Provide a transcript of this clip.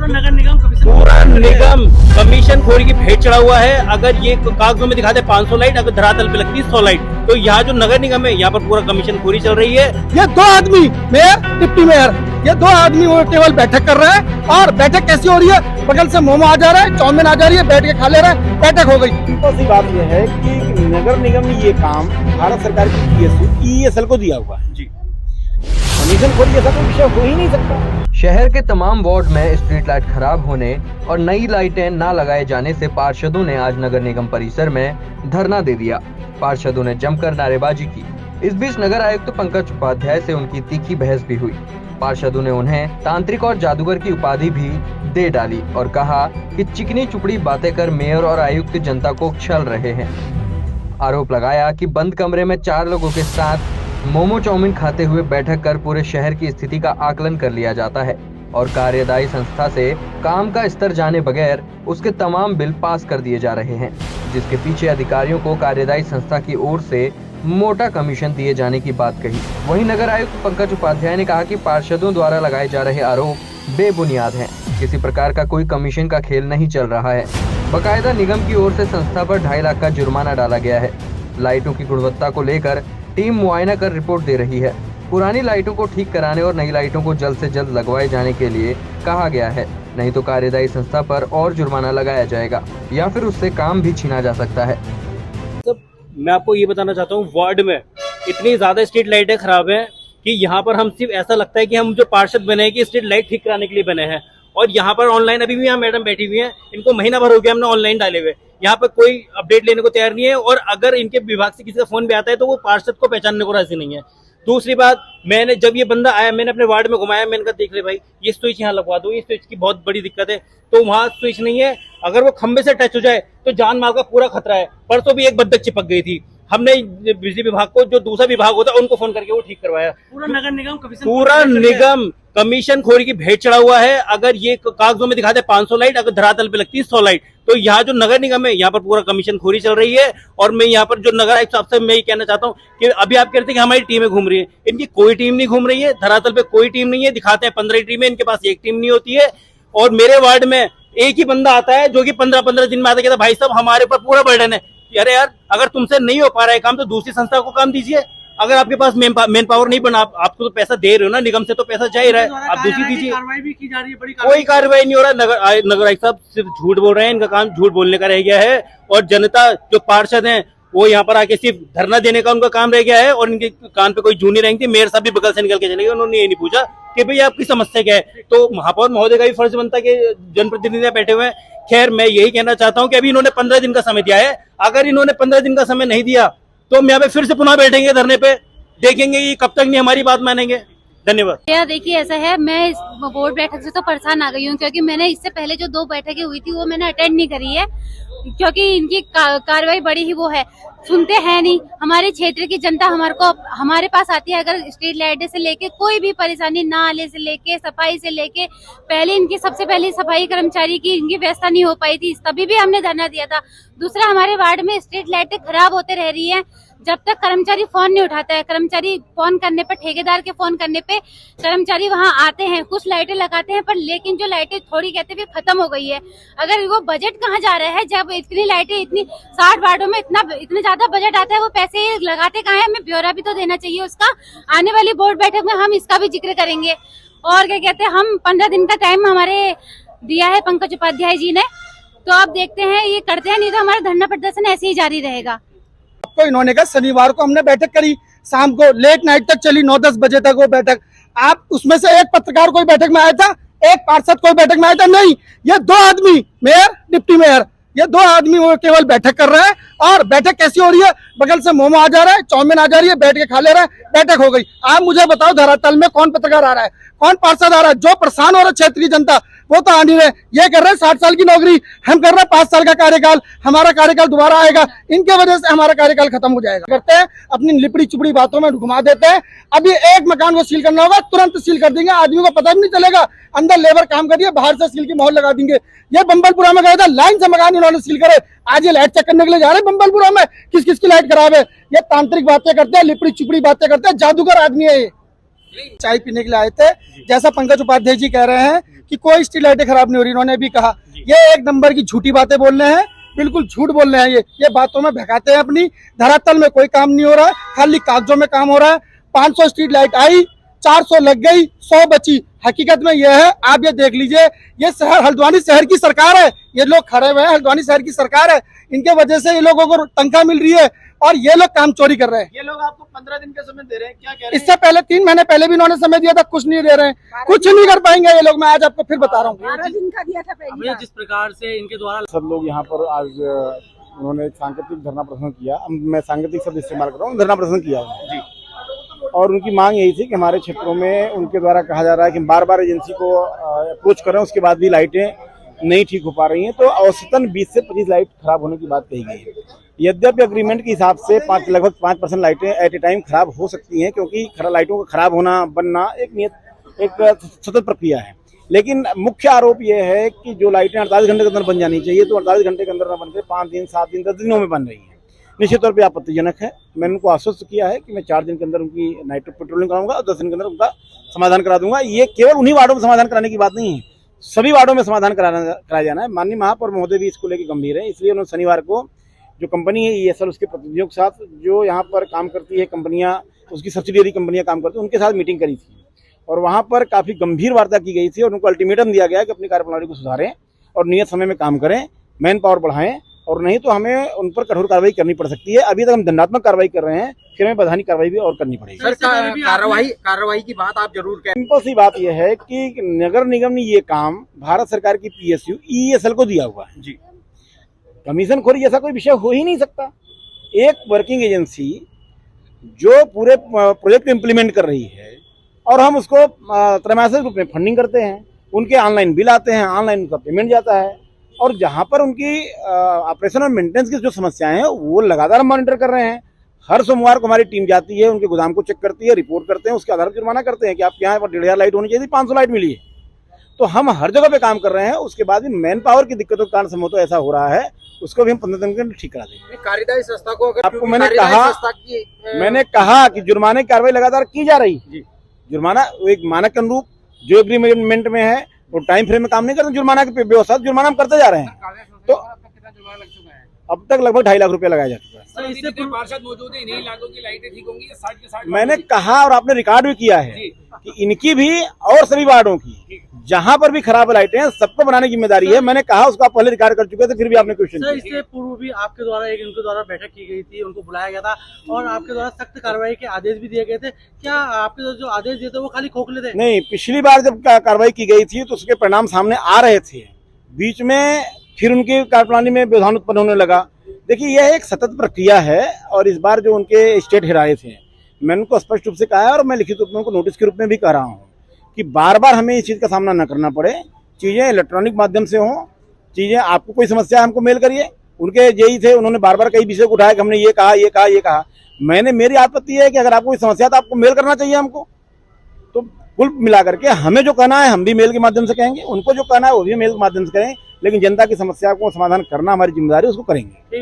पूरा निगम कमीशन खोरी की भेंट चढ़ा हुआ है। अगर ये कागजों में दिखाते 500 लाइट, अगर धरातल पे लगती 100 लाइट, तो यहाँ जो नगर निगम है यहाँ पर पूरा कमीशन खोरी चल रही है। ये दो आदमी, मेयर डिप्टी मेयर, ये दो आदमी वो केवल बैठक कर रहे हैं। और बैठक कैसी हो रही है, बगल से मोमो आ जा रहा है, चाउमीन आ जा रही है, बैठ के खा ले रहे हैं, बैठक हो गई। सिंपल सी बात यह है कि नगर निगम ने ये काम भारत सरकार की ESL को दिया हुआ है जी। कमीशन खोरी जैसा कोई विषय हो ही नहीं सकता। शहर के तमाम वार्ड में स्ट्रीट लाइट खराब होने और नई लाइटें न लगाए जाने से पार्षदों ने आज नगर निगम परिसर में धरना दे दिया। पार्षदों ने जमकर नारेबाजी की। इस बीच नगर आयुक्त पंकज उपाध्याय से उनकी तीखी बहस भी हुई। पार्षदों ने उन्हें तांत्रिक और जादूगर की उपाधि भी दे डाली और कहा कि चिकनी चुपड़ी बातें कर मेयर और आयुक्त जनता को छल रहे हैं। आरोप लगाया कि बंद कमरे में 4 लोगों के साथ मोमो चाउमीन खाते हुए बैठक कर पूरे शहर की स्थिति का आकलन कर लिया जाता है और कार्यदायी संस्था से काम का स्तर जाने बगैर उसके तमाम बिल पास कर दिए जा रहे हैं, जिसके पीछे अधिकारियों को कार्यदायी संस्था की ओर से मोटा कमीशन दिए जाने की बात कही। वहीं नगर आयुक्त पंकज उपाध्याय ने कहा कि पार्षदों द्वारा लगाए जा रहे आरोप बेबुनियाद हैं। किसी प्रकार का कोई कमीशन का खेल नहीं चल रहा है। बाकायदा निगम की ओर से संस्था पर 2.5 लाख का जुर्माना डाला गया है। लाइटों की गुणवत्ता को लेकर टीम मुआयना कर रिपोर्ट दे रही है। पुरानी लाइटों को ठीक कराने और नई लाइटों को जल्द से जल्द लगवाए जाने के लिए कहा गया है, नहीं तो कार्यदायी संस्था पर और जुर्माना लगाया जाएगा या फिर उससे काम भी छीना जा सकता है। मैं आपको ये बताना चाहता हूँ, वार्ड में इतनी ज्यादा स्ट्रीट लाइटें खराब हैं कि यहाँ पर हम सिर्फ ऐसा लगता है कि हम जो पार्षद बने हैं कि स्ट्रीट लाइट ठीक कराने के लिए बने हैं। और यहाँ पर ऑनलाइन अभी भी यहाँ मैडम बैठी हुई हैं, इनको महीना भर हो गया हमने ऑनलाइन डाले हुए। यहाँ पर कोई अपडेट लेने को तैयार नहीं है और अगर इनके विभाग से किसी का फोन भी आता है तो वो पार्षद को पहचानने को राजी नहीं है। दूसरी बात, मैंने जब ये बंदा आया, मैंने अपने वार्ड में घुमाया, मैंने कहा देख ले भाई, ये स्विच यहाँ लगवा दो, ये स्विच की बहुत बड़ी दिक्कत है। तो वहाँ स्विच नहीं है, अगर वो खंबे से टच हो जाए तो जान माल का पूरा खतरा है। परसों भी एक बत्तख चिपक गई थी। हमने बिजली विभाग को, जो दूसरा विभाग होता है, उनको फोन करके वो ठीक करवाया। पूरा निगम कमीशन खोरी की भेंट चढ़ा हुआ है। अगर ये कागजों में दिखाते 500 लाइट, अगर धरातल पे लगती 100 लाइट, तो यहाँ जो नगर निगम है यहाँ पर पूरा कमीशन खोरी चल रही है। और मैं यहाँ पर जो नगर आयुक्त साहब से मैं ये कहना चाहता हूँ कि अभी आप कहते हैं कि हमारी टीमें घूम रही है, इनकी कोई टीम नहीं घूम रही है। धरातल पे कोई टीम नहीं है, दिखाते हैं 15 टीमें, इनके पास एक टीम नहीं होती है। और मेरे वार्ड में एक ही बंदा आता है जो कि 15-15 दिन में आता है, कहता भाई साहब हमारे ऊपर पूरा बर्डन है। अरे यार, अगर तुमसे नहीं हो पा रहा है काम तो दूसरी संस्था को काम दीजिए। अगर आपके पास मेन पावर नहीं बना, आपको तो पैसा दे रहे हो ना निगम से, तो पैसा जा ही रहा है, आप दूसरी दीजिए। कार्रवाई भी की जा रही है, बड़ी कोई कार्रवाई नहीं हो रहा। नगर आयुक्त साहब सिर्फ झूठ बोल रहे हैं, इनका काम झूठ बोलने का रह गया है। और जनता, जो पार्षद हैं, वो यहाँ पर आके सिर्फ धरना देने का उनका काम रह गया है। और इनके कान पे कोई जू नहीं रहेंगी। मेयर साहब भी बगल से निकल के चले गए, उन्होंने ये नहीं पूछा कि भाई आपकी समस्या क्या है। तो महापौर महोदय का भी फर्ज बनता है कि जनप्रतिनिधि बैठे हुए हैं। खैर, मैं यही कहना चाहता हूँ कि अभी इन्होंने 15 दिन का समय दिया है। अगर इन्होंने 15 दिन का समय नहीं दिया तो हम यहाँ पे फिर से पुनः बैठेंगे धरने पे, देखेंगे कि कब तक नहीं हमारी बात मानेंगे। धन्यवाद। यार देखिए, ऐसा है, मैं इस बोर्ड बैठक से तो परेशान आ गई हूँ, क्योंकि मैंने इससे पहले जो 2 बैठकें हुई थी वो मैंने अटेंड नहीं करी है, क्योंकि इनकी कार्रवाई बड़ी ही वो है, सुनते हैं नहीं। हमारे क्षेत्र की जनता हमारे पास आती है, अगर स्ट्रीट लाइट से लेके कोई भी परेशानी, नाले से लेके सफाई से लेके, पहले इनकी सबसे पहले सफाई कर्मचारी की इनकी व्यवस्था नहीं हो पाई थी, तभी भी हमने धरना दिया था। दूसरा, हमारे वार्ड में स्ट्रीट लाइटें खराब होते रह रही है, जब तक कर्मचारी फोन नहीं उठाता है। कर्मचारी फोन करने पर, ठेकेदार के फोन करने पे कर्मचारी वहां आते हैं, कुछ लाइटें लगाते हैं, पर लेकिन जो लाइटें थोड़ी कहते हुए खत्म हो गई है। अगर वो बजट कहाँ जा रहा है, जब इतनी लाइटें, इतनी 60 वार्डों में इतना ज्यादा बजट आता है, वो पैसे लगाते कहाँ है? हमें ब्यौरा भी तो देना चाहिए उसका। आने वाली बोर्ड बैठक में हम इसका भी जिक्र करेंगे। और क्या कहते हैं, हम 15 दिन का टाइम हमारे दिया है पंकज उपाध्याय जी ने, तो आप देखते हैं ये करते हैं, नहीं तो हमारा धरना प्रदर्शन ऐसे ही जारी रहेगा। तो इन्होंने कहा शनिवार को हमने बैठक करी, शाम को लेट नाइट तक चली, 9-10 बजे तक वो बैठक। आप उसमें से एक पत्रकार कोई बैठक में आया था, एक पार्षद कोई बैठक में आया था? नहीं। ये 2 आदमी, मेयर डिप्टी मेयर, ये 2 आदमी वो केवल बैठक कर रहे हैं। और बैठक कैसी हो रही है, बगल से मोमो आ जा रहा है, चाउमीन आ जा रही है, बैठ के खा ले रहे हैं, बैठक हो गई। आप मुझे बताओ, धरातल में कौन पत्रकार आ रहा है, कौन पार्षद आ रहा है? जो परेशान हो रहा है क्षेत्र की जनता, वो तो आनी है। ये कर रहे हैं 60 साल की नौकरी, हम कर रहे हैं 5 साल का कार्यकाल, हमारा कार्यकाल दोबारा आएगा, इनके वजह से हमारा कार्यकाल खत्म हो जाएगा। करते हैं अपनी लिपड़ी चुपड़ी बातों में घुमा देते हैं। अभी एक मकान को सील करना होगा, तुरंत सील कर देंगे, आदमी को पता भी नहीं चलेगा, अंदर लेबर काम कर रही है, बाहर से सील की मोहर लगा देंगे। ये बम्बलपुरा में गए थे, लाइन से मकान इन्होंने सील करे, आज ये लाइट चेक करने के लिए जा रहे हैं बम्बलपुरा में, किस किस की लाइट खराब है। ये तांत्रिक बातें करते हैं, लिपड़ी चुपड़ी बातें करते हैं, जादूगर आदमी है ये। चाय पीने के लिए आए थे। जैसा पंकज उपाध्याय जी कह रहे हैं कि कोई स्ट्रीट लाइटें खराब नहीं हो रही, इन्होंने भी कहा ये एक नंबर की झूठी बातें बोल रहे हैं, बिल्कुल झूठ बोल रहे हैं। ये बातों में भगाते हैं अपनी, धरातल में कोई काम नहीं हो रहा है, खाली कागजों में काम हो रहा है। 500 स्ट्रीट लाइट आई, 400 लग गई, 100 बची। हकीकत में यह है, आप ये देख लीजिए, ये शहर हल्द्वानी शहर की सरकार है, ये लोग खड़े हुए हैं, हल्द्वानी शहर की सरकार है, इनके वजह से ये लोगों को तनख्वाह मिल रही है और ये लोग काम चोरी कर रहे हैं। ये लोग आपको 15 दिन का समय दे रहे हैं, क्या कह रहे हैं? इससे पहले 3 महीने पहले भी इन्होंने समय दिया था, कुछ नहीं दे रहे हैं, कुछ नहीं कर पाएंगे ये लोग। मैं आज आपको फिर बता रहा हूँ 12 दिन का दिया था पहली बार। जिस प्रकार से इनके द्वारा सब लोग यहाँ पर आज उन्होंने सांकेतिक धरना प्रदर्शन किया। मैं सांकेतिक शब्द इस्तेमाल कर रहा हूँ, धरना प्रदर्शन किया उन्होंने। और उनकी मांग यही थी कि हमारे क्षेत्रों में उनके द्वारा कहा जा रहा है कि बार बार एजेंसी को अप्रोच कर रहे हैं, उसके बाद भी लाइटें नहीं ठीक हो पा रही हैं। तो औसतन 20 से 25 लाइट खराब होने की बात कही गई है। यद्यपि अग्रीमेंट के हिसाब से लगभग 5% लाइटें एट ए टाइम खराब हो सकती हैं, क्योंकि लाइटों का खराब होना बनना एक सतत प्रक्रिया है। लेकिन मुख्य आरोप यह है कि जो लाइटें 48 घंटे के अंदर बन जानी चाहिए, तो 48 घंटे के अंदर न बनकर 5 दिन, 7 दिन, 10 दिनों में बन रही है। निश्चित तौर पे आपत्तिजनक है। मैंने उनको आश्वस्त किया है कि मैं 4 दिन के अंदर उनकी नाइट पेट्रोलिंग कराऊंगा और 10 दिन के अंदर उनका समाधान करा दूंगा। ये केवल उन्हीं वार्डों में समाधान कराने की बात नहीं है, सभी वार्डों में समाधान कराया जाना है। माननीय महापौर महोदय भी इसको लेकर गंभीर है, इसलिए उन्होंने शनिवार को जो कंपनी है ESL, उसके प्रतिनिधियों के साथ, जो यहाँ पर काम करती है कंपनियां, उसकी सब्सिडियरी कंपनियां काम करती है, उनके साथ मीटिंग करी थी और वहाँ पर काफी गंभीर वार्ता की गई थी और उनको अल्टीमेटम दिया गया कि अपनी कार्यप्रणाली को सुधारें और नियत समय में काम करें, मैन पावर बढ़ाएं, और नहीं तो हमें उन पर कठोर कार्रवाई करनी पड़ सकती है। अभी तक हम दंडात्मक कार्रवाई कर रहे हैं, फिर हमें वैधानिक कार्रवाई भी और करनी पड़ेगी। सर कार्रवाई की बात आप जरूर करें। सिंपल सी बात यह है कि नगर निगम ने ये काम भारत सरकार की PSU ESL को दिया हुआ है जी। कमीशन खोरी जैसा कोई विषय हो ही नहीं सकता। एक वर्किंग एजेंसी जो पूरे प्रोजेक्ट को इम्प्लीमेंट कर रही है और हम उसको त्रैमासिक रूप में फंडिंग करते हैं, उनके ऑनलाइन बिल आते हैं, ऑनलाइन उनका पेमेंट जाता है, और जहां पर उनकी ऑपरेशन और मेंटेनेंस की जो समस्याएं हैं वो लगातार हम मॉनिटर कर रहे हैं। हर सोमवार को हमारी टीम जाती है, उनके गोदाम को चेक करती है, रिपोर्ट करते हैं, उसके आधार पर जुर्माना करते हैं कि आपके यहाँ पर 1500 लाइट होनी चाहिए थी, 500 लाइट मिली है। तो हम हर जगह पे काम कर रहे हैं। उसके बाद भी मैन पावर की दिक्कतों के कारण संभवतः ऐसा हो रहा है, उसको भी हम 15 दिन के अंदर ठीक करा देंगे। कार्यदायी संस्था को अगर आपको मैंने कहा कि जुर्माने की कार्रवाई लगातार की जा रही है। जुर्माना एक मानक के अनुरूप जो एग्रीमेंट में है वो टाइम फ्रेम में काम नहीं करते, जुर्माना की व्यवस्था जुर्माना हम करते जा रहे हैं। तो अब तक लगभग 2.5 लाख रुपया लगाया जा चुका है। इससे पार्षद मौजूद है, इन्हीं इलाकों की लाइटें ठीक होंगी, 60 के 60। मैंने कहा और आपने रिकॉर्ड भी किया है कि इनकी भी और सभी वार्डों की जहां पर भी खराब लाइटें हैं सबको बनाने की जिम्मेदारी है। मैंने कहा, उसको आप पहले रिकॉर्ड कर चुके थे, फिर भी आपने क्वेश्चन किया। इससे पूर्व भी आपके द्वारा इनके द्वारा बैठक की गई थी, उनको बुलाया गया था और आपके द्वारा सख्त कार्रवाई के आदेश भी दिए गए थे। क्या आपके जो आदेश दिए थे वो खाली खोखले थे? नहीं, पिछली बार जब कार्रवाई की गई थी तो उसके परिणाम सामने आ रहे थे, बीच में फिर उनकी कार्यप्रणाली में व्यवधान उत्पन्न होने लगा। देखिए, यह एक सतत प्रक्रिया है और इस बार जो उनके स्टेट हिराए थे, मैंने उनको स्पष्ट रूप से कहा है और मैं लिखित रूप में उनको नोटिस के रूप में भी कह रहा हूँ कि बार बार हमें इस चीज़ का सामना न करना पड़े, चीज़ें इलेक्ट्रॉनिक माध्यम से हों, चीज़ें आपको कोई समस्या है हमको मेल करिए। उनके जेई थे, उन्होंने बार बार कई विषय को उठाया कि हमने ये कहा। मेरी आपत्ति है कि अगर आपको कोई समस्या तो आपको मेल करना चाहिए हमको। तो कुल मिलाकर के हमें जो कहना है हम भी मेल के माध्यम से कहेंगे, उनको जो कहना है वो भी मेल के माध्यम से करें, लेकिन जनता की समस्या को समाधान करना हमारी जिम्मेदारी, उसको करेंगे।